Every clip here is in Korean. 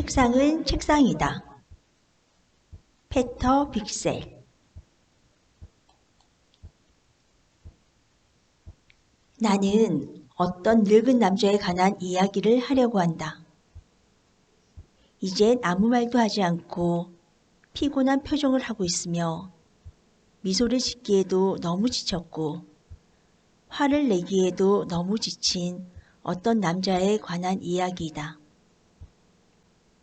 책상은 책상이다. 페터 빅셀. 나는 어떤 늙은 남자에 관한 이야기를 하려고 한다. 이젠 아무 말도 하지 않고 피곤한 표정을 하고 있으며 미소를 짓기에도 너무 지쳤고 화를 내기에도 너무 지친 어떤 남자에 관한 이야기이다.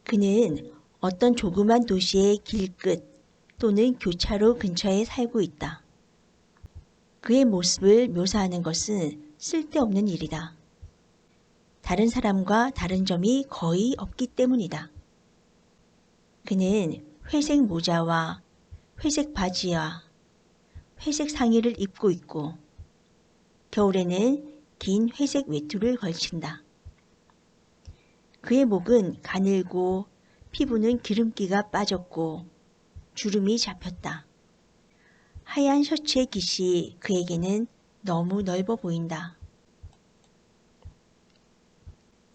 그는 어떤 조그만 도시의 길끝 또는 교차로 근처에 살고 있다. 그의 모습을 묘사하는 것은 쓸데없는 일이다. 다른 사람과 다른 점이 거의 없기 때문이다. 그는 회색 모자와 회색 바지와 회색 상의를 입고 있고 겨울에는 긴 회색 외투를 걸친다. 그의 목은 가늘고 피부는 기름기가 빠졌고 주름이 잡혔다. 하얀 셔츠의 깃이 그에게는 너무 넓어 보인다.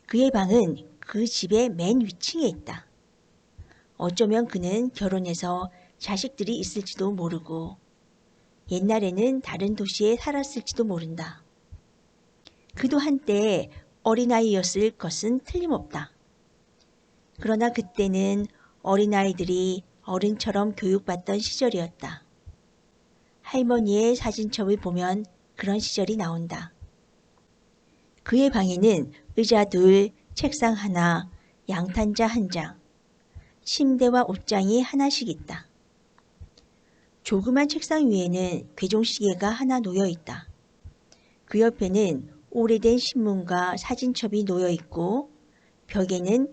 그의 방은 그 집의 맨 위층에 있다. 어쩌면 그는 결혼해서 자식들이 있을지도 모르고 옛날에는 다른 도시에 살았을지도 모른다. 그도 한때 어린아이였을 것은 틀림없다. 그러나 그때는 어린아이들이 어른처럼 교육받던 시절이었다. 할머니의 사진첩을 보면 그런 시절이 나온다. 그의 방에는 의자 둘, 책상 하나, 양탄자 한 장, 침대와 옷장이 하나씩 있다. 조그만 책상 위에는 괴종시계가 하나 놓여 있다. 그 옆에는 오래된 신문과 사진첩이 놓여 있고 벽에는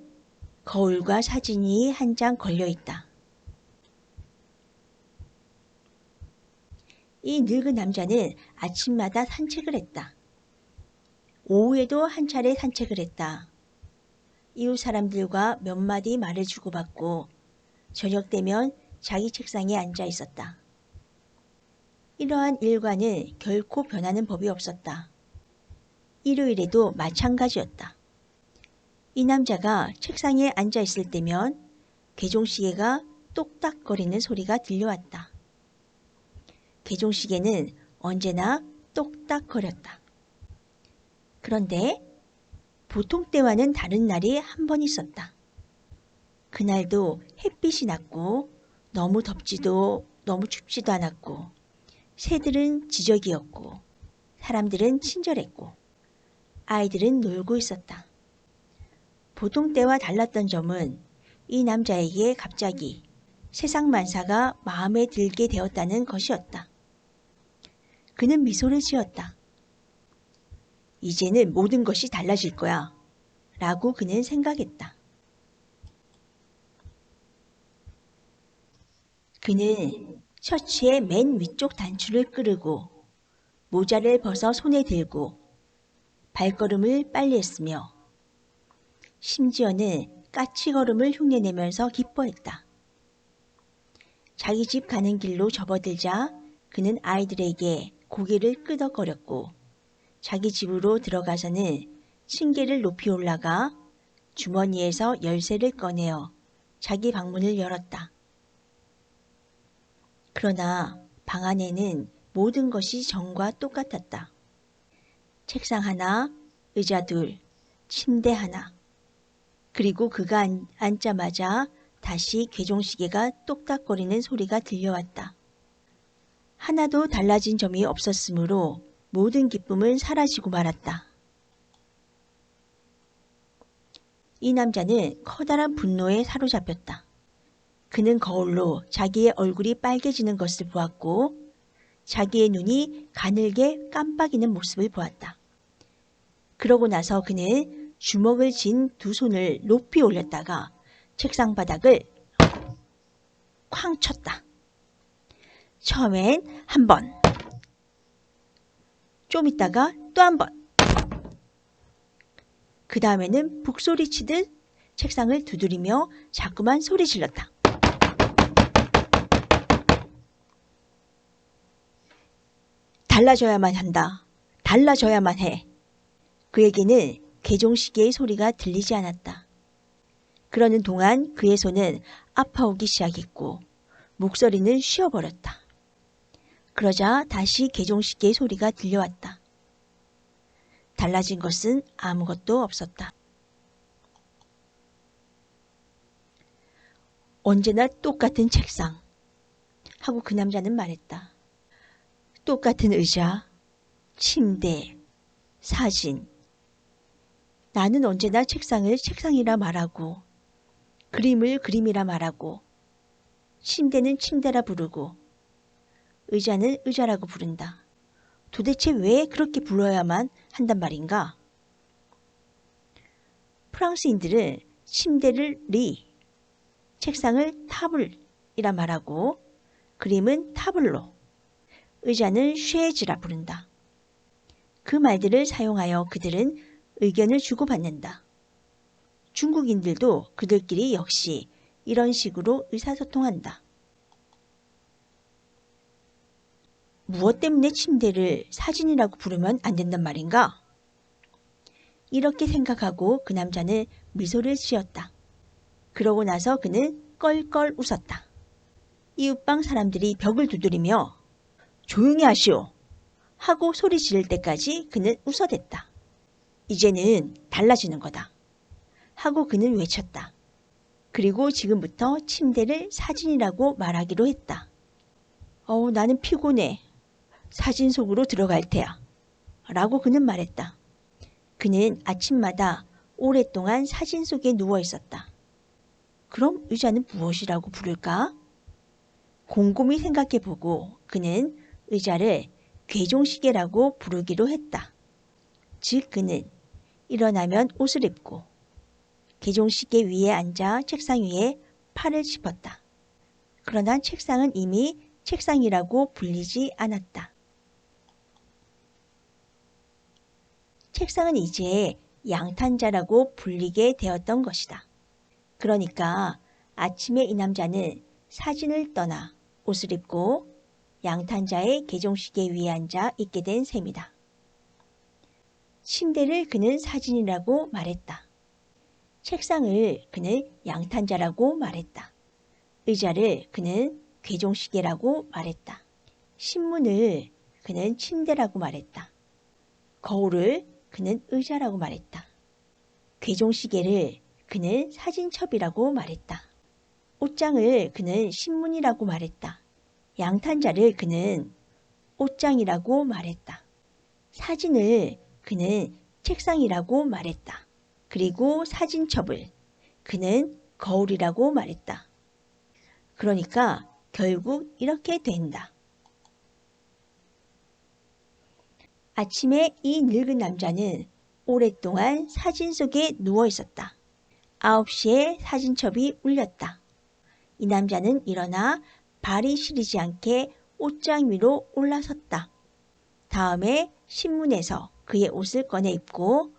거울과 사진이 한 장 걸려 있다. 이 늙은 남자는 아침마다 산책을 했다. 오후에도 한 차례 산책을 했다. 이웃 사람들과 몇 마디 말을 주고받고 저녁 되면 자기 책상에 앉아 있었다. 이러한 일과는 결코 변하는 법이 없었다. 일요일에도 마찬가지였다. 이 남자가 책상에 앉아 있을 때면 괴종시계가 똑딱거리는 소리가 들려왔다. 괴종시계는 언제나 똑딱거렸다. 그런데 보통 때와는 다른 날이 한 번 있었다. 그날도 햇빛이 났고 너무 덥지도 너무 춥지도 않았고 새들은 지저귀였고 사람들은 친절했고 아이들은 놀고 있었다. 보통 때와 달랐던 점은 이 남자에게 갑자기 세상 만사가 마음에 들게 되었다는 것이었다. 그는 미소를 지었다. 이제는 모든 것이 달라질 거야 라고 그는 생각했다. 그는 셔츠의 맨 위쪽 단추를 끄르고 모자를 벗어 손에 들고 발걸음을 빨리 했으며 심지어는 까치걸음을 흉내내면서 기뻐했다. 자기 집 가는 길로 접어들자 그는 아이들에게 고개를 끄덕거렸고 자기 집으로 들어가서는 층계를 높이 올라가 주머니에서 열쇠를 꺼내어 자기 방문을 열었다. 그러나 방 안에는 모든 것이 전과 똑같았다. 책상 하나, 의자 둘, 침대 하나. 그리고 그가 앉자마자 다시 괴종시계가 똑딱거리는 소리가 들려왔다. 하나도 달라진 점이 없었으므로 모든 기쁨은 사라지고 말았다. 이 남자는 커다란 분노에 사로잡혔다. 그는 거울로 자기의 얼굴이 빨개지는 것을 보았고 자기의 눈이 가늘게 깜빡이는 모습을 보았다. 그러고 나서 그는 주먹을 쥔 두 손을 높이 올렸다가 책상 바닥을 쾅 쳤다. 처음엔 한 번, 좀 있다가 또 한 번, 그 다음에는 북소리치듯 책상을 두드리며 자꾸만 소리 질렀다. 달라져야만 한다. 달라져야만 해. 그에게는 괴종시계의 소리가 들리지 않았다. 그러는 동안 그의 손은 아파오기 시작했고 목소리는 쉬어버렸다. 그러자 다시 개종시계의 소리가 들려왔다. 달라진 것은 아무것도 없었다. 언제나 똑같은 책상 하고 그 남자는 말했다. 똑같은 의자, 침대, 사진. 나는 언제나 책상을 책상이라 말하고 그림을 그림이라 말하고 침대는 침대라 부르고 의자는 의자라고 부른다. 도대체 왜 그렇게 불러야만 한단 말인가? 프랑스인들은 침대를 리, 책상을 타블이라 말하고 그림은 타블로, 의자는 쉐즈라 부른다. 그 말들을 사용하여 그들은 의견을 주고받는다. 중국인들도 그들끼리 역시 이런 식으로 의사소통한다. 무엇 때문에 침대를 사진이라고 부르면 안 된단 말인가? 이렇게 생각하고 그 남자는 미소를 지었다. 그러고 나서 그는 껄껄 웃었다. 이웃방 사람들이 벽을 두드리며 조용히 하시오 하고 소리 지를 때까지 그는 웃어댔다. 이제는 달라지는 거다 하고 그는 외쳤다. 그리고 지금부터 침대를 사진이라고 말하기로 했다. 나는 피곤해. 사진 속으로 들어갈 테야. 라고 그는 말했다. 그는 아침마다 오랫동안 사진 속에 누워 있었다. 그럼 의자는 무엇이라고 부를까? 곰곰이 생각해보고 그는 의자를 괴종시계라고 부르기로 했다. 즉 그는 일어나면 옷을 입고 괴종시계 위에 앉아 책상 위에 팔을 짚었다. 그러나 책상은 이미 책상이라고 불리지 않았다. 책상은 이제 양탄자라고 불리게 되었던 것이다. 그러니까 아침에 이 남자는 사진을 떠나 옷을 입고 양탄자의 개종시계 위에 앉아 있게 된 셈이다. 침대를 그는 사진이라고 말했다. 책상을 그는 양탄자라고 말했다. 의자를 그는 괴종시계라고 말했다. 신문을 그는 침대라고 말했다. 거울을 그는 의자라고 말했다. 괴종시계를 그는 사진첩이라고 말했다. 옷장을 그는 신문이라고 말했다. 양탄자를 그는 옷장이라고 말했다. 사진을 그는 책상이라고 말했다. 그리고 사진첩을 그는 거울이라고 말했다. 그러니까 결국 이렇게 된다. 아침에 이 늙은 남자는 오랫동안 사진 속에 누워 있었다. 9시에 사진첩이 울렸다. 이 남자는 일어나 발이 시리지 않게 옷장 위로 올라섰다. 다음에 신문에서 그의 옷을 꺼내 입고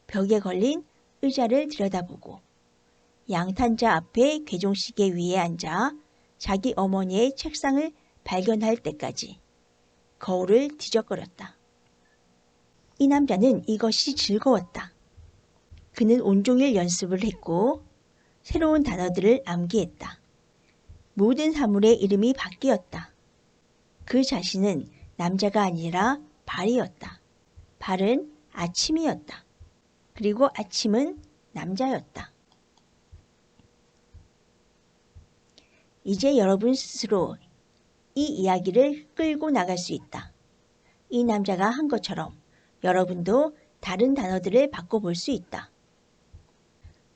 벽에 걸린 의자를 들여다보고 양탄자 앞에 괴종시계 위에 앉아 자기 어머니의 책상을 발견할 때까지 거울을 뒤적거렸다. 이 남자는 이것이 즐거웠다. 그는 온종일 연습을 했고 새로운 단어들을 암기했다. 모든 사물의 이름이 바뀌었다. 그 자신은 남자가 아니라 발이었다. 발은 아침이었다. 그리고 아침은 남자였다. 이제 여러분 스스로 이 이야기를 끌고 나갈 수 있다. 이 남자가 한 것처럼 여러분도 다른 단어들을 바꿔볼 수 있다.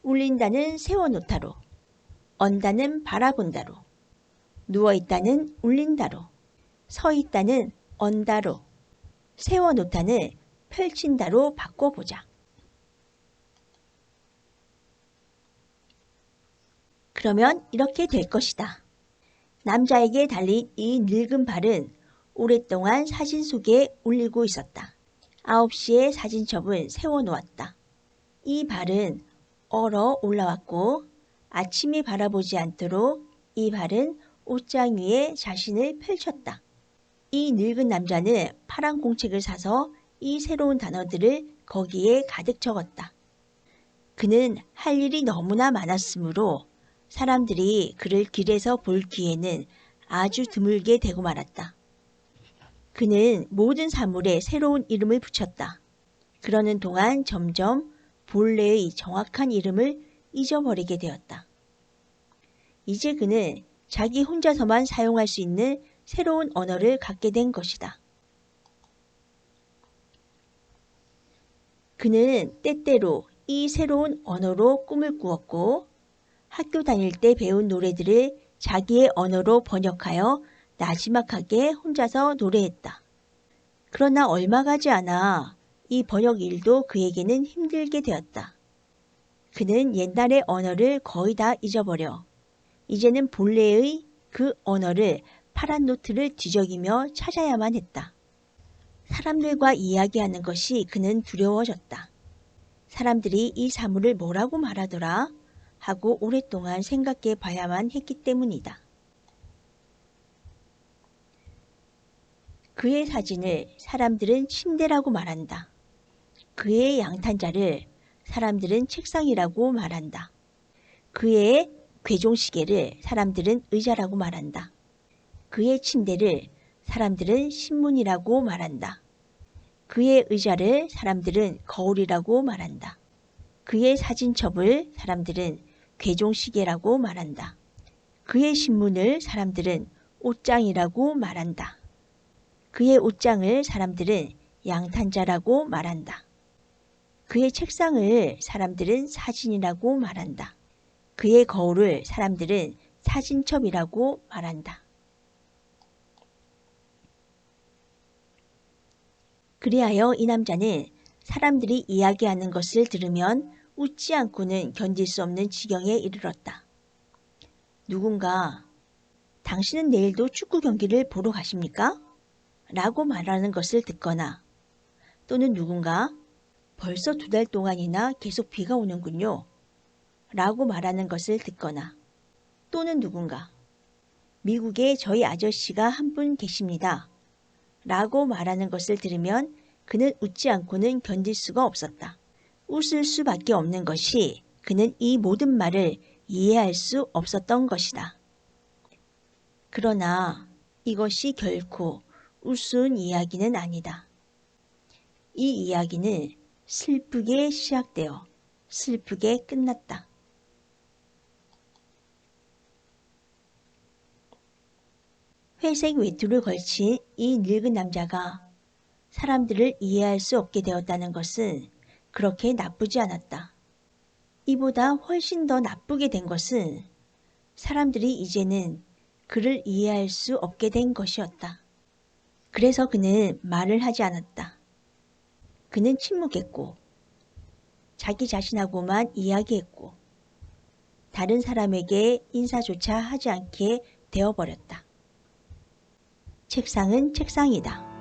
울린다는 세워놓다로, 언다는 바라본다로, 누워있다는 울린다로, 서있다는 언다로, 세워놓다는 펼친다로 바꿔보자. 그러면 이렇게 될 것이다. 남자에게 달린 이 늙은 발은 오랫동안 사진 속에 울리고 있었다. 9시에 사진첩을 세워놓았다. 이 발은 얼어 올라왔고 아침이 바라보지 않도록 이 발은 옷장 위에 자신을 펼쳤다. 이 늙은 남자는 파란 공책을 사서 이 새로운 단어들을 거기에 가득 적었다. 그는 할 일이 너무나 많았으므로 사람들이 그를 길에서 볼 기회는 아주 드물게 되고 말았다. 그는 모든 사물에 새로운 이름을 붙였다. 그러는 동안 점점 본래의 정확한 이름을 잊어버리게 되었다. 이제 그는 자기 혼자서만 사용할 수 있는 새로운 언어를 갖게 된 것이다. 그는 때때로 이 새로운 언어로 꿈을 꾸었고 학교 다닐 때 배운 노래들을 자기의 언어로 번역하여 나지막하게 혼자서 노래했다. 그러나 얼마 가지 않아 이 번역 일도 그에게는 힘들게 되었다. 그는 옛날의 언어를 거의 다 잊어버려 이제는 본래의 그 언어를 파란 노트를 뒤적이며 찾아야만 했다. 사람들과 이야기하는 것이 그는 두려워졌다. 사람들이 이 사물을 뭐라고 말하더라 하고 오랫동안 생각해 봐야만 했기 때문이다. 그의 사진을 사람들은 침대라고 말한다. 그의 양탄자를 사람들은 책상이라고 말한다. 그의 괴종시계를 사람들은 의자라고 말한다. 그의 침대를 사람들은 신문이라고 말한다. 그의 의자를 사람들은 거울이라고 말한다. 그의 사진첩을 사람들은 괴종시계라고 말한다. 그의 신문을 사람들은 옷장이라고 말한다. 그의 옷장을 사람들은 양탄자라고 말한다. 그의 책상을 사람들은 사진이라고 말한다. 그의 거울을 사람들은 사진첩이라고 말한다. 그리하여 이 남자는 사람들이 이야기하는 것을 들으면 웃지 않고는 견딜 수 없는 지경에 이르렀다. 누군가 당신은 내일도 축구 경기를 보러 가십니까? 라고 말하는 것을 듣거나 또는 누군가 벌써 2달 동안이나 계속 비가 오는군요. 라고 말하는 것을 듣거나 또는 누군가 미국에 저희 아저씨가 한 분 계십니다. 라고 말하는 것을 들으면 그는 웃지 않고는 견딜 수가 없었다. 웃을 수밖에 없는 것이 그는 이 모든 말을 이해할 수 없었던 것이다. 그러나 이것이 결코 우스운 이야기는 아니다. 이 이야기는 슬프게 시작되어 슬프게 끝났다. 회색 외투를 걸친 이 늙은 남자가 사람들을 이해할 수 없게 되었다는 것은 그렇게 나쁘지 않았다. 이보다 훨씬 더 나쁘게 된 것은 사람들이 이제는 그를 이해할 수 없게 된 것이었다. 그래서 그는 말을 하지 않았다. 그는 침묵했고 자기 자신하고만 이야기했고 다른 사람에게 인사조차 하지 않게 되어버렸다. 책상은 책상이다.